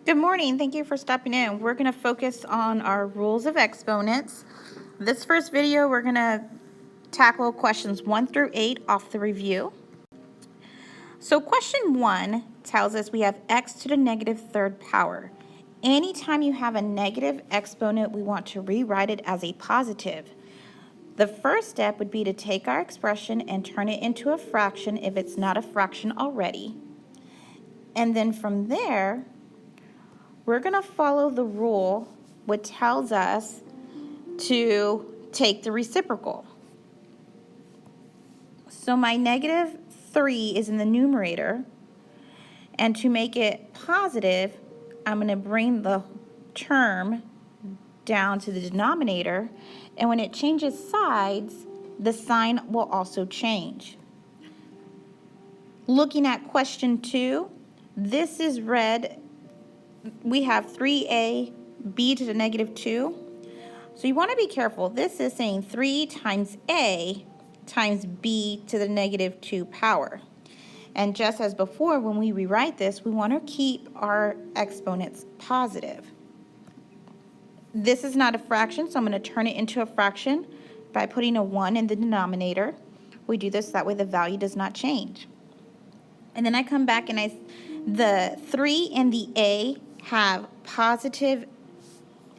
Good morning. Thank you for stopping in. We're going to focus on our rules of exponents. This first video, we're going to tackle questions 1 through 8 off the review. So question 1 tells us we have x to the negative third power. Anytime you have a negative exponent, we want to rewrite it as a positive. The first step would be to take our expression and turn it into a fraction if it's not a fraction already. And then from there, we're going to follow the rule which tells us to take the reciprocal. So my negative 3 is in the numerator, and to make it positive, I'm going to bring the term down to the denominator, and when it changes sides, the sign will also change. Looking at question 2, this is read, we have 3a b to the negative 2. So you want to be careful. This is saying 3 times a times b to the negative 2 power. And just as before, when we rewrite this, we want to keep our exponents positive. This is not a fraction, so I'm going to turn it into a fraction by putting a 1 in the denominator. We do this that way the value does not change. And then I come back and the 3 and the a have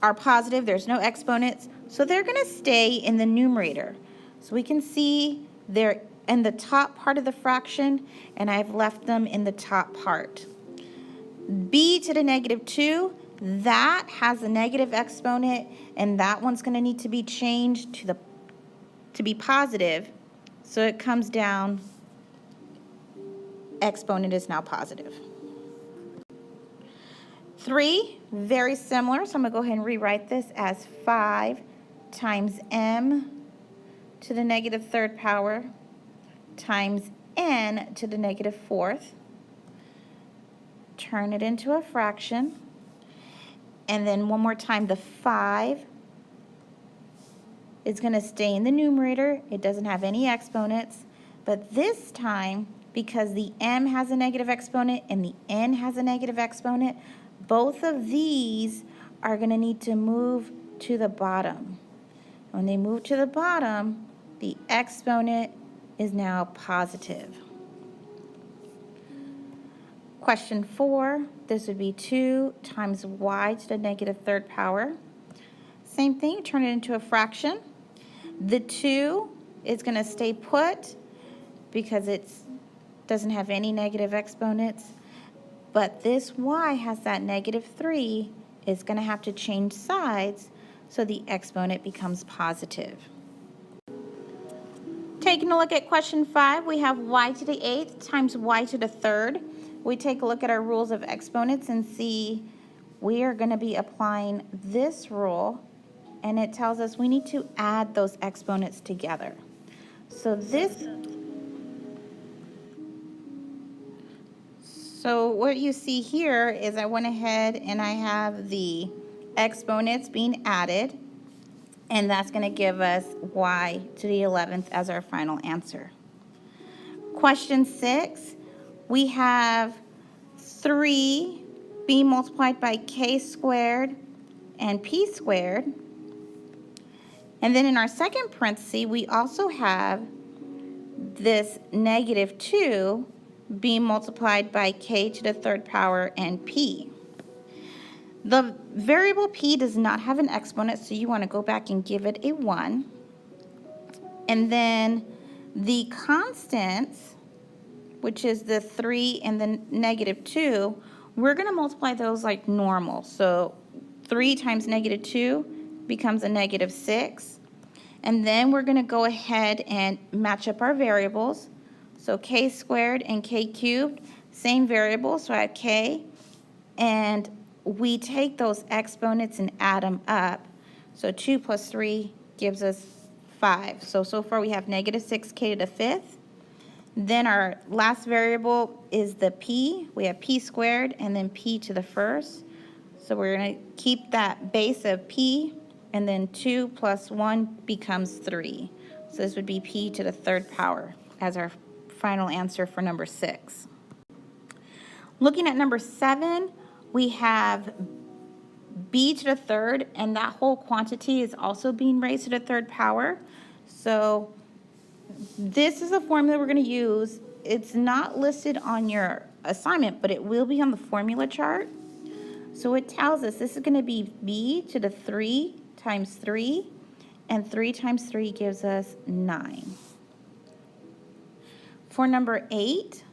are positive, there's no exponents, so they're going to stay in the numerator. So we can see they're in the top part of the fraction, and I've left them in the top part. B to the negative 2, that has a negative exponent, and that one's going to need to be changed to be positive, so it comes down, exponent is now positive. 3, very similar, so I'm going to go ahead and rewrite this as 5 times m to the negative third power times n to the negative fourth. Turn it into a fraction. And then one more time, the 5 is going to stay in the numerator. It doesn't have any exponents. But this time, because the m has a negative exponent and the n has a negative exponent, both of these are going to need to move to the bottom. When they move to the bottom, the exponent is now positive. Question 4, this would be 2 times y to the negative third power. Same thing, turn it into a fraction. The 2 is going to stay put because it doesn't have any negative exponents. But this y has that negative 3, is going to have to change sides, so the exponent becomes positive. Taking a look at question 5, we have y to the 8th times y to the 3rd. We take a look at our rules of exponents and see we are going to be applying this rule, and it tells us we need to add those exponents together. So what you see here is I went ahead and I have the exponents being added, and that's going to give us y to the 11th as our final answer. Question 6, we have 3 being multiplied by k squared and p squared. And then in our second parenthesis, we also have this negative 2 being multiplied by k to the third power and p. The variable p does not have an exponent, so you want to go back and give it a 1. And then the constants, which is the 3 and the negative 2, we're going to multiply those like normal. So 3 times negative 2 becomes a negative 6. And then we're going to go ahead and match up our variables. So k squared and k cubed, same variable, so I have k. And we take those exponents and add them up. So 2 plus 3 gives us 5. So far we have negative 6k to the 5th. Then our last variable is the p. We have p squared and then p to the 1st. So we're going to keep that base of p, and then 2 plus 1 becomes 3. So this would be p to the 3rd power as our final answer for number 6. Looking at number 7, We have b to the third, and that whole quantity is also being raised to the third power. So this is a formula we're going to use. It's not listed on your assignment, but it will be on the formula chart. So it tells us this is going to be b to the 3 times 3, and 3 times 3 gives us 9. For number 8,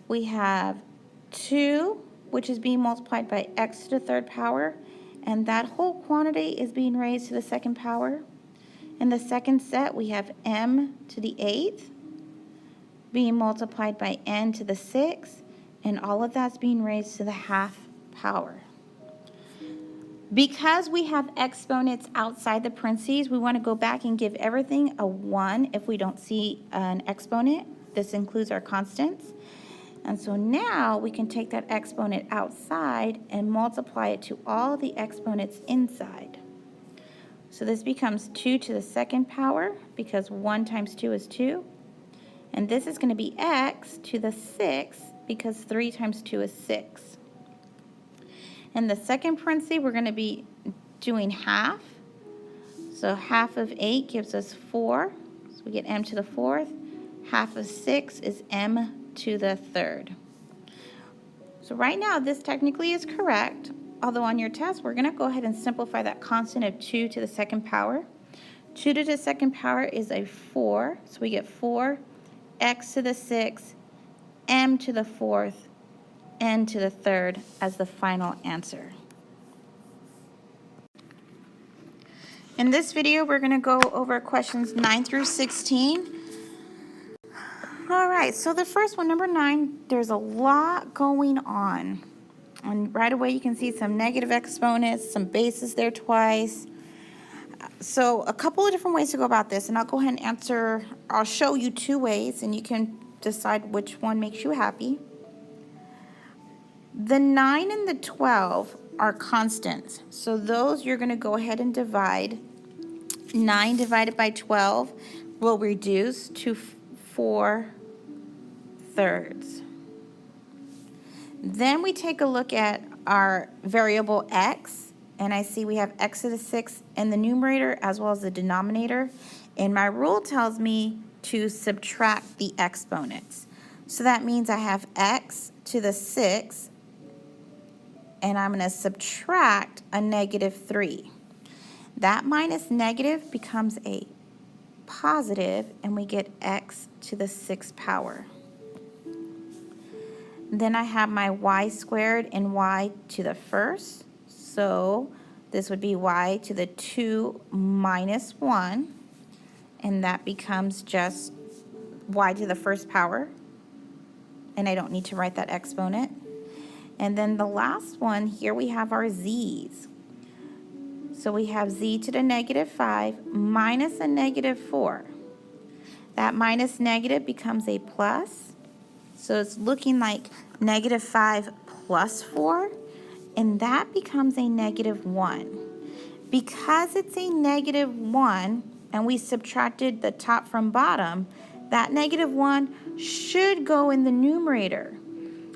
we have 2, which is being multiplied by x to the third power, and that whole quantity is being raised to the second power. In the second set, we have m to the 8th being multiplied by n to the 6th, and all of that's being raised to the half power. Because we have exponents outside the parentheses, we want to go back and give everything a 1 if we don't see an exponent. This includes our constants. And so now we can take that exponent outside and multiply it to all the exponents inside. So this becomes 2 to the second power, because 1 times 2 is 2. And this is going to be x to the 6th, because 3 times 2 is 6. In the second parenthesis, we're going to be doing half. So half of 8 gives us 4. So we get m to the 4th. Half of 6 is m to the 3rd. So right now, this technically is correct. Although on your test, we're going to go ahead and simplify that constant of 2 to the second power. 2 to the second power is a 4. So we get 4, x to the 6th, m to the 4th, n to the 3rd as the final answer. In this video, we're going to go over questions 9 through 16. All right, so the first one, number 9, there's a lot going on. And right away, you can see some negative exponents, some bases there twice. So a couple of different ways to go about this, and I'll go ahead and answer. I'll show you 2 ways, and you can decide which one makes you happy. The 9 and the 12 are constants, so those you're going to go ahead and divide. 9 divided by 12 will reduce to 4/3. Then we take a look at our variable x, and I see we have x to the 6th in the numerator as well as the denominator, and my rule tells me to subtract the exponents. So that means I have x to the 6th, and I'm going to subtract a -3. That minus negative becomes a positive, and we get x to the 6th power. Then I have my y squared and y to the 1st. So this would be y to the 2 minus 1, and that becomes just y to the 1st power. And I don't need to write that exponent. And then the last one, here we have our z's. So we have z to the -5 minus a -4. That minus negative becomes a plus. So it's looking like -5 plus 4, and that becomes a -1. Because it's a -1, and we subtracted the top from bottom, that -1 should go in the numerator.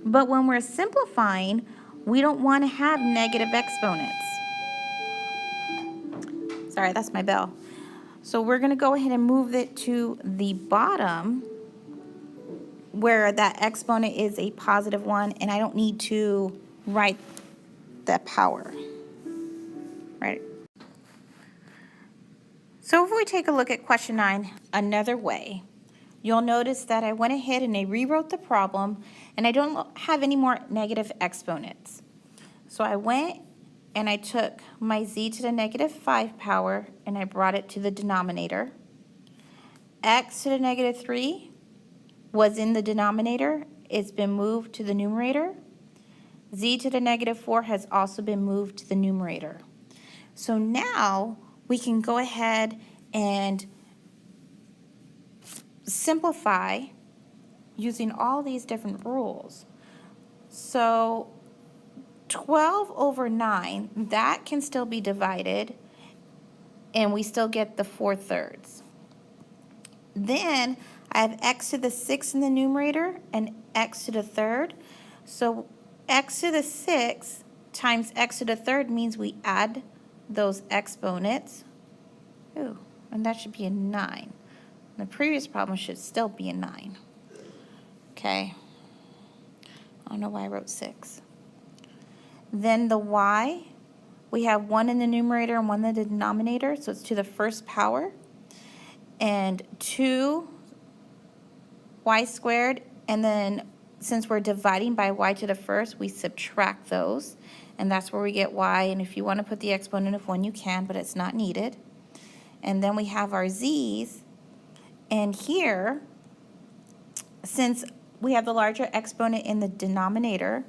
But when we're simplifying, we don't want to have negative exponents. Sorry, that's my bell. So we're going to go ahead and move it to the bottom where that exponent is a +1, and I don't need to write the power. Right? So if we take a look at question 9 another way, you'll notice that I went ahead and I rewrote the problem, and I don't have any more negative exponents. So I went and I took my z to the -5 power, and I brought it to the denominator. X to the -3 was in the denominator. It's been moved to the numerator. Z to the -4 has also been moved to the numerator. So now we can go ahead and simplify using all these different rules. So 12 over 9, that can still be divided, and we still get the 4/3. Then I have x to the 6th in the numerator and x to the 3rd. So x to the 6 times x to the third means we add those exponents. Ooh, and that should be a 9. The previous problem should still be a 9. Okay. I don't know why I wrote 6. Then the y, we have 1 in the numerator and 1 in the denominator, so it's to the first power. And 2 y squared, and then since we're dividing by y to the first, we subtract those, and that's where we get y. And if you want to put the exponent of 1, you can, but it's not needed. And then we have our z's, and here, since we have the larger exponent in the denominator,